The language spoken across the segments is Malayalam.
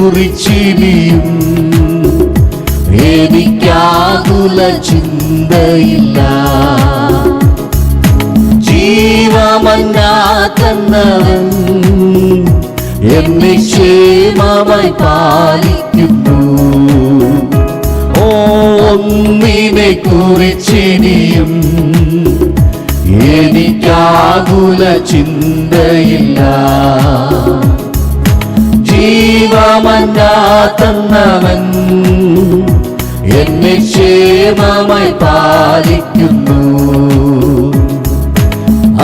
കുറിച്ചിനിയും എനിക്കാകുല ചിന്തയില്ല. ജീവമന്നാ തന്നവൻ എന്നെ ക്ഷേമമായി പാലിക്കുന്നു. ഒന്നിനെ കുറിച്ചിനിയും എനിക്കാകുല ചിന്തയില്ല. ജീവമന്നാ തന്നവൻ എന്നെ ക്ഷേമമായി പാലിക്കുന്നു.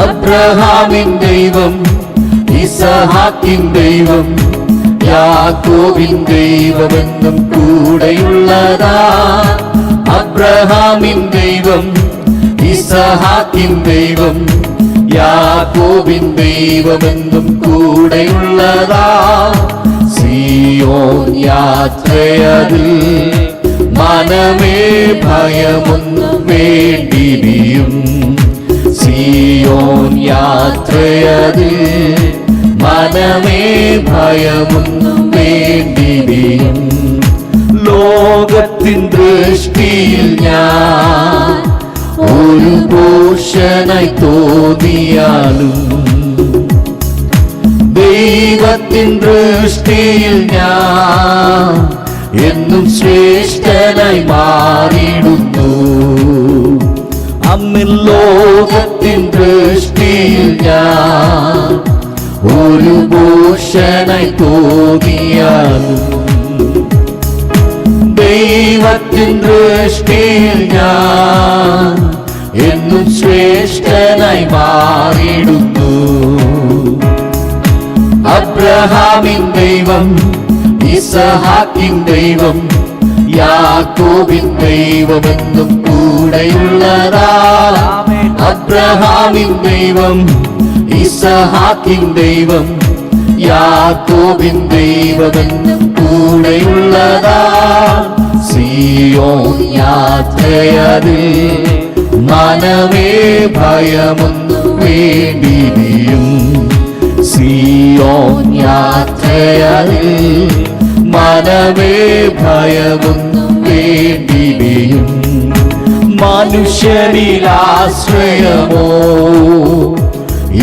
അബ്രഹാമിൻ ദൈവം, ഇസഹാക്കിൻ ദൈവം, യാക്കോബിൻ ദൈവമെന്നും കൂടെയുള്ളതാ. അബ്രഹാമിൻ ദൈവം, ഇസഹാക്കിൻ ദൈവം, യാക്കോബിൻ ദൈവമെന്നും കൂടെയുള്ളതാ. സിയോൻ യാത്രയതിൽ മനമേ ഭയമൊന്നും വേണ്ടിനിയും. സിയോൻ യാത്രയതിൽ മനമേ ഭയമൊന്നും വേണ്ടിനിയും. ലോകത്തിൻ ദൃഷ്ടിയിൽ ഞാൻ ഒരു ഭൂഷണായി തോന്നിയാലും ദൈവത്തിൻ ദൃഷ്ടിയിൽ ഞാൻ എന്നും ശ്രേഷ്ഠനായി മാറിയിടുന്നു. അന്ന് ലോകത്തിൻ ദൃഷ്ടിയിൽ ഞാൻ ഒരു ഭൂഷണായി തോന്നിയാലും ദൈവത്തിൻ ദൃഷ്ടിയിൽ ഞാൻ എന്നും ശ്രേഷ്ഠനായി മാറിയിടുന്നു. അബ്രഹാമിൻ ദൈവം, ഇസഹാക്കിൻ ദൈവം, യാക്കോബിൻ ദൈവമെന്നും കൂടെയുള്ളതാ. അബ്രഹാമിൻ ദൈവം, ഇസഹാക്കിൻ ദൈവം, യാക്കോബിൻ ദൈവമെന്നും കൂടെയുള്ളതാ. സിയോൻ യാത്രയതിൽ മനമേ ഭയമൊന്നും വേണ്ടിനിയും. സിയോൻ യാത്രയതിൽ മനമേ ഭയമൊന്നും വേണ്ടിനിയും. മനുഷ്യരിലാശ്രയമോ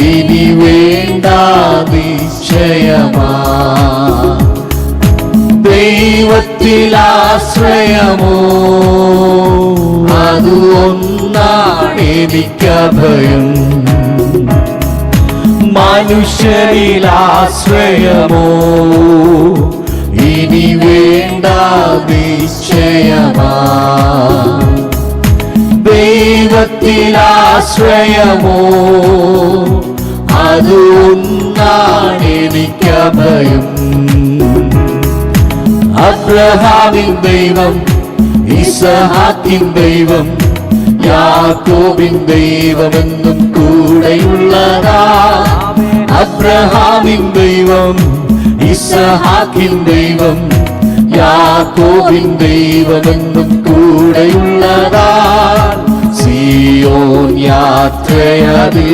ഇനി വേണ്ട നിശ്ചയമാ. ദൈവത്തിലാശ്രയമോ അത് ഒന്നാണെനിക്കഭയം. മനുഷ്യരിലാശ്രയമോ ഇനി വേണ്ട നിശ്ചയമാ. ദൈവത്തിലാശ്രയമോ അത് ഒന്നാണെനിക്കഭയം. അബ്രഹാമിൻ ദൈവം, ഇസഹാക്കിൻ ദൈവം, യാക്കോബിൻ ദൈവമെന്നും കൂടെയുള്ളതാ. അബ്രഹാമിൻ ദൈവം, ഇസഹാക്കിൻ ദൈവം, യാക്കോബിൻ ദൈവമെന്നും കൂടെയുള്ളതാ. സിയോൻ യാത്രയതിൽ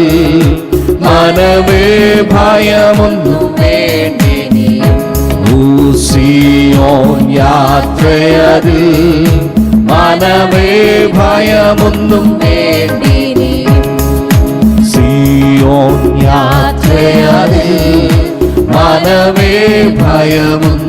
മനമേ ഭയമൊന്നും വേണ്ടിനിയും. സിയോൻ യാത്രയതിൽ മനമേ ഭയമൊന്നും വേണ്ടിനിയും. സിയോൻ യാത്രയതിൽ മനമേ ഭയമൊന്നും